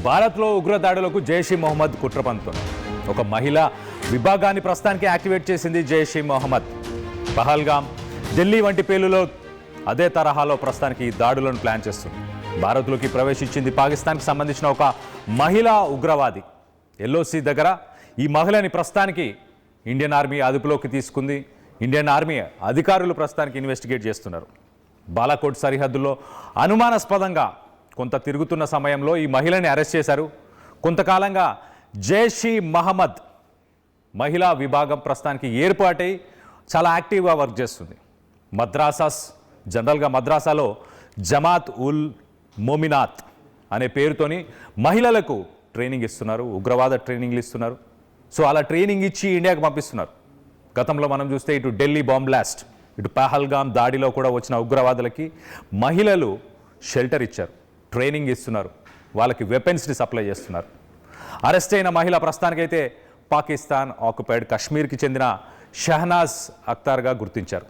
భారత్లో ఉగ్రదాడులకు జైష్-ఇ మొహమ్మద్ కుట్ర పన్నుతోంది. ఒక మహిళా విభాగాన్ని ప్రస్తుతానికి యాక్టివేట్ చేసింది జైష్-ఇ మొహమ్మద్. పహల్గామ్, ఢిల్లీ వంటి పేలులో అదే తరహాలో ప్రస్తుతానికి ఈ దాడులను ప్లాన్ చేస్తుంది. భారత్లోకి ప్రవేశించింది పాకిస్తాన్కి సంబంధించిన ఒక మహిళా ఉగ్రవాది. ఎల్ఓసి దగ్గర ఈ మహిళని ప్రస్తుతానికి ఇండియన్ ఆర్మీ అదుపులోకి తీసుకుంది. ఇండియన్ ఆర్మీ అధికారులు ప్రస్తుతానికి ఇన్వెస్టిగేట్ చేస్తున్నారు. బాలాకోట్ సరిహద్దుల్లో అనుమానాస్పదంగా కొంత తిరుగుతున్న సమయంలో ఈ మహిళని అరెస్ట్ చేశారు. కొంతకాలంగా జైష్-ఇ మొహమ్మద్ మహిళా విభాగం ప్రస్తుతానికి ఏర్పాటై చాలా యాక్టివ్గా వర్క్ చేస్తుంది. మద్రాసాస్, జనరల్గా మద్రాసాలో జమాత్ ఉల్ మోమినాత్ అనే పేరుతోని మహిళలకు ట్రైనింగ్ ఇస్తున్నారు, ఉగ్రవాద ట్రైనింగ్లు ఇస్తున్నారు. సో అలా ట్రైనింగ్ ఇచ్చి ఇండియాకు పంపిస్తున్నారు. గతంలో మనం చూస్తే ఇటు ఢిల్లీ బాంబ్ బ్లాస్ట్, ఇటు పహల్గామ్ దాడిలో కూడా వచ్చిన ఉగ్రవాదులకి మహిళలు షెల్టర్ ఇచ్చారు, ట్రైనింగ్ ఇస్తున్నారు, వాళ్ళకి వెపన్స్ని సప్లై చేస్తున్నారు. అరెస్ట్ అయిన మహిళ ప్రస్తుతానికైతే పాకిస్తాన్ ఆక్యుపైడ్ కశ్మీర్కి చెందిన షహనాజ్ అఖ్తార్గా గుర్తించారు.